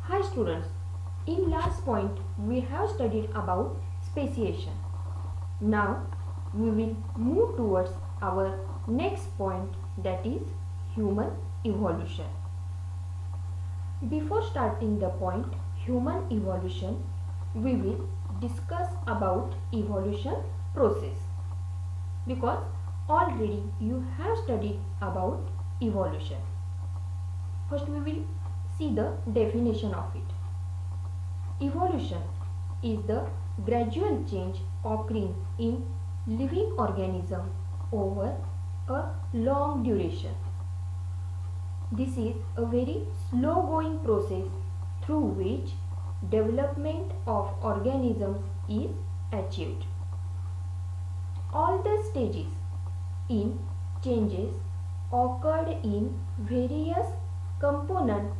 Hi students, in last point we have studied about speciation. Now we will move towards our next point, that is human evolution. Before starting the point human evolution, we will discuss about evolution process, because already you have studied about evolution. First we will see the definition of it. Evolution is the gradual change occurring in living organism over a long duration. This is a very slow going process through which development of organisms is achieved. All the stages in changes occurred in various components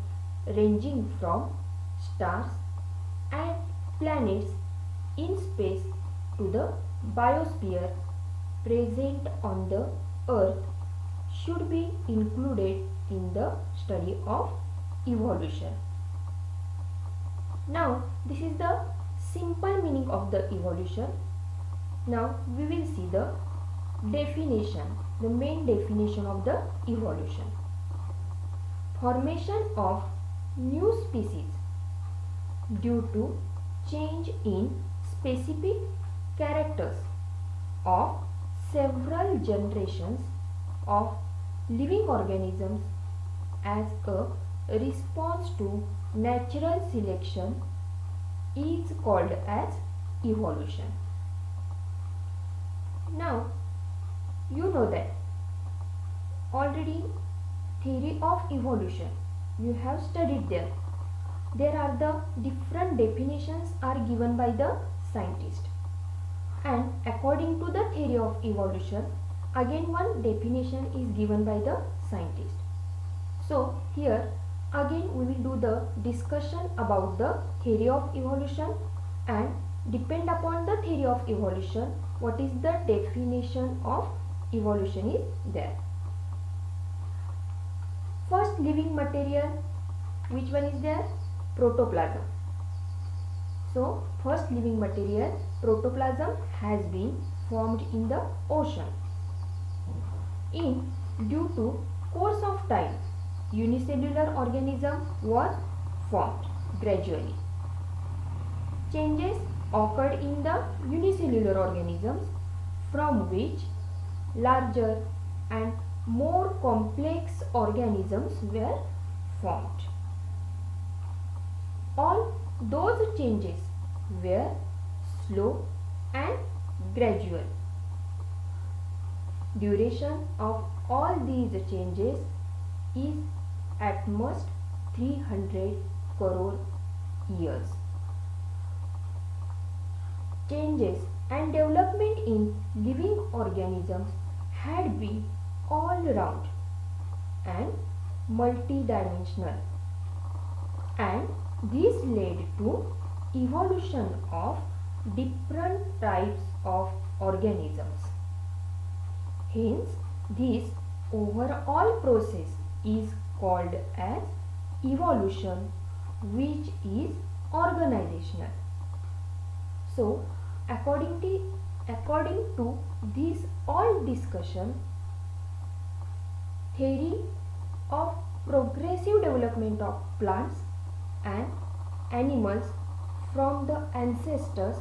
ranging from stars and planets in space to the biosphere present on the earth should be included in the study of evolution. Now this is the simple meaning of the evolution. Now we will see the definition, the main definition of the evolution. Formation of new species due to change in specific characters of several generations of living organisms as a response to natural selection is called as evolution. Now you know that already theory of evolution you have studied there. There are the different definitions are given by the scientist, and according to the theory of evolution again one definition is given by the scientist. So here again we will do the discussion about the theory of evolution, and depend upon the theory of evolution what is the definition of evolution is there. First living material, which one is there? Protoplasm. So first living material protoplasm has been formed in the ocean. In due to course of time unicellular organism was formed gradually. Changes occurred in the unicellular organisms from which larger and more complex organisms were formed. All those changes were slow and gradual. Duration of all these changes is at most 300 crore years. Changes and development in living organisms had been all round and multidimensional, and this led to evolution of different types of organisms. Hence, this overall process is called as evolution, which is organizational. So, according to this all discussion, theory of progressive development of plants and animals from the ancestors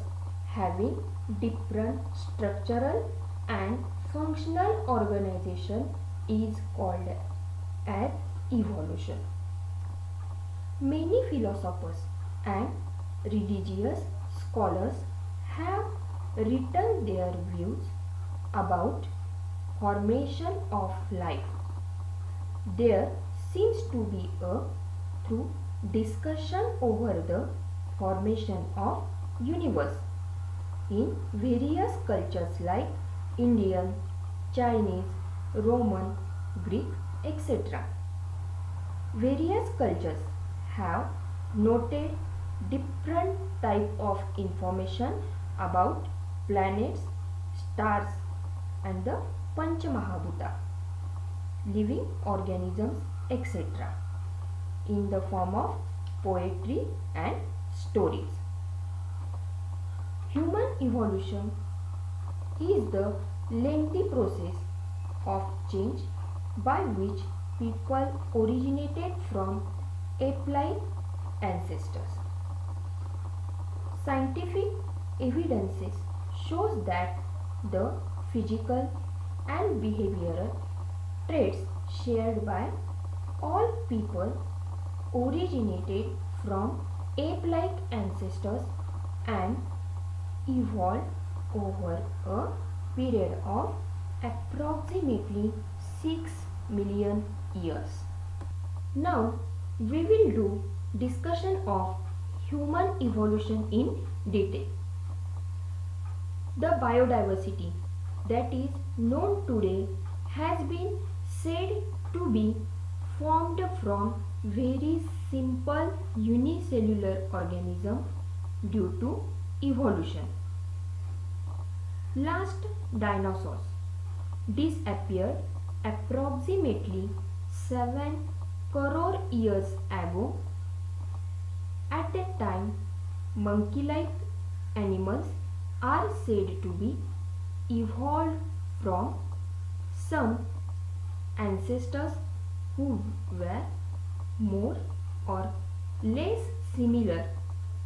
having different structural and functional organization is called as evolution. Many philosophers and religious scholars have written their views about formation of life. There seems to be a through discussion over the formation of universe in various cultures like Indian, Chinese, Roman, Greek, etc. Various cultures have noted different type of information about planets, stars and the Panchamahabhuta, living organisms, etc. in the form of poetry and stories. Human evolution is the lengthy process of change by which people originated from ape-like ancestors. Scientific evidences shows that the physical and behavioral traits shared by all people originated from ape-like ancestors and evolved over a period of approximately 6 million years. Now we will do discussion of human evolution in detail. The biodiversity that is known today has been said to be formed from very simple unicellular organisms due to evolution. Last dinosaurs disappeared approximately 7 crore years ago. At that time, monkey-like animals are said to be evolved from some ancestors who were more or less similar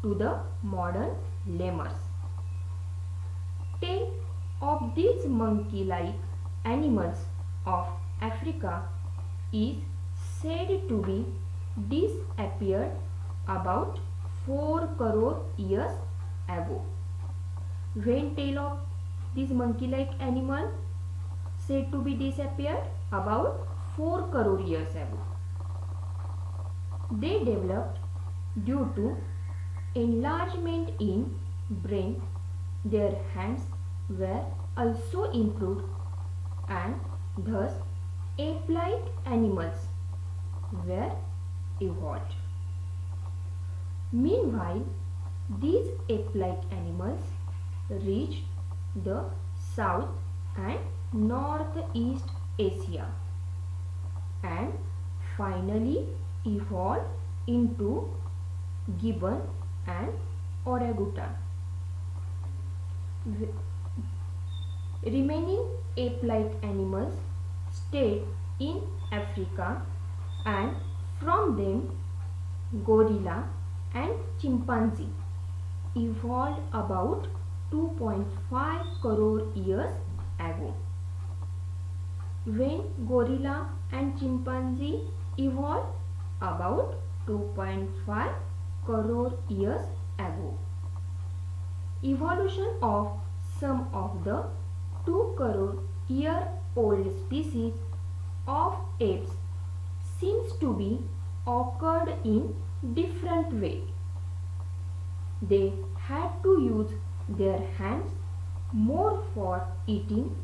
to the modern lemurs. Tail of these monkey-like animals of Africa is said to be disappeared about 4 crore years ago. When tail of this monkey-like animal said to be disappeared about 4 crore years ago. They developed due to enlargement in brain. Their hands were also improved and thus ape-like animals were evolved. Meanwhile, these ape-like animals reached the South and Northeast Asia and finally evolved into gibbon and orangutan. Remaining ape-like animals stayed in Africa and from them gorilla and chimpanzee evolved about 2.5 crore years ago. When gorilla and chimpanzee evolved about 2.5 crore years ago. Evolution of some of the 2 crore year old species of apes seems to be occurred in different way. They had to use their hands more for eating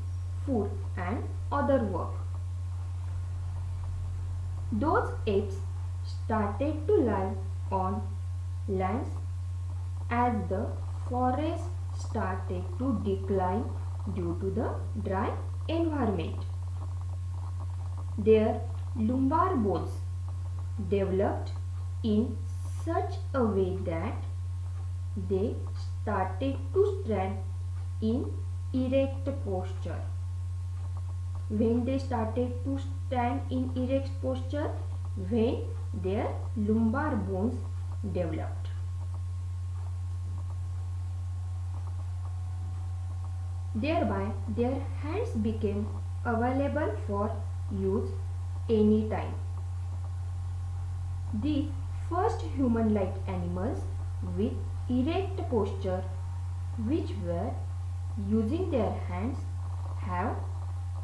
food and other work. Those apes started to live on lands as the forest started to decline due to the dry environment. Their lumbar bones developed in such a way that they started to stand in erect posture. When they started to stand in erect posture, when their lumbar bones developed. Thereby, their hands became available for use anytime. These first human-like animals with erect posture, which were using their hands, have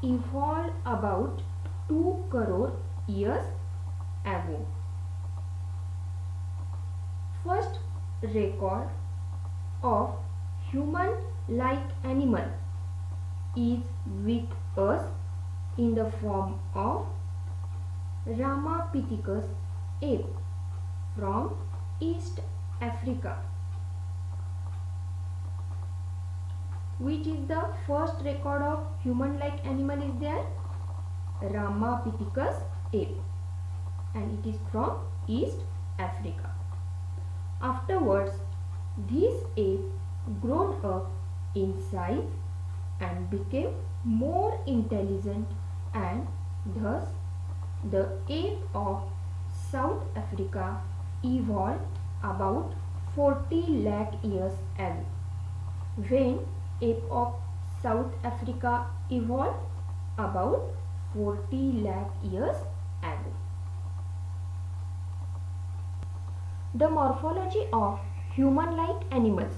evolved about 2 crore years ago. First record of human-like animal is with us in the form of Ramapithecus ape from East Africa. Which is the first record of human-like animal is there? Ramapithecus ape, and it is from East Africa. Afterwards, this ape grown up in size and became more intelligent, and thus the ape of South Africa evolved about 40 lakh years ago. When ape of South Africa evolved about 40 lakh years ago. The morphology of human-like animals.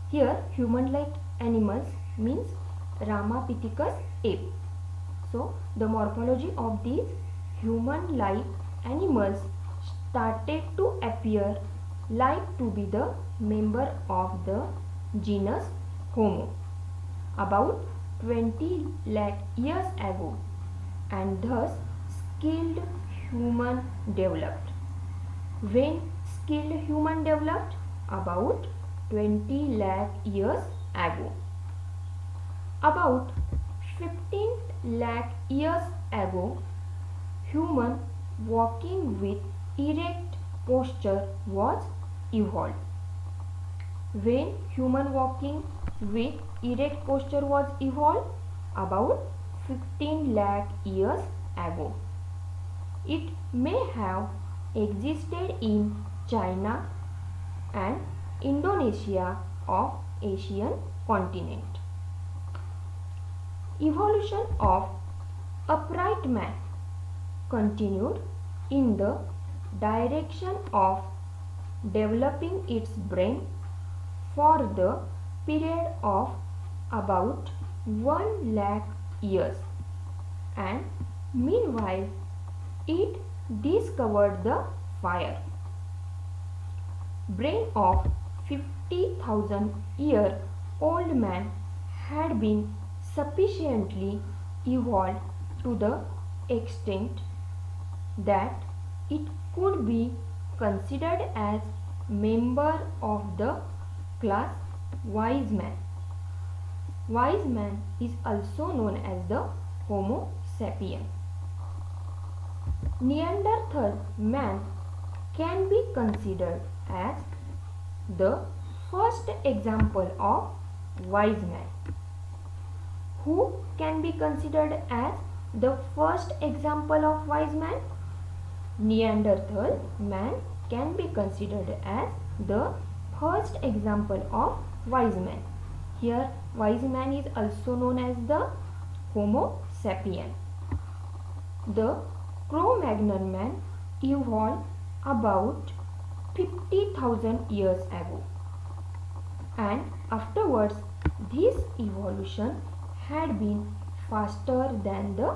Here human-like animals means Ramapithecus ape. So the morphology of these human-like animals started to appear like to be the member of the genus Homo about 20 lakh years ago, and thus skilled human developed. When skilled human developed? About 20 lakh years ago. About 15 lakh years ago, human walking with erect posture was evolved. When human walking with erect posture was evolved? About 15 lakh years ago. It may have existed in China and Indonesia of Asian continent. Evolution of upright man continued in the direction of developing its brain for the period of about 1 lakh years, and meanwhile it discovered the fire. Brain of 50,000 year old man had been sufficiently evolved to the extent that it could be considered as member of the class wise man. Wise man is also known as the Homo sapien. Neanderthal man can be considered as the first example of wise man. Who can be considered as the first example of wise man? Neanderthal man can be considered as the first example of wise man. Here wise man is also known as the Homo sapien. The Cro-Magnon man evolved about 50,000 years ago, and afterwards this evolution had been faster than the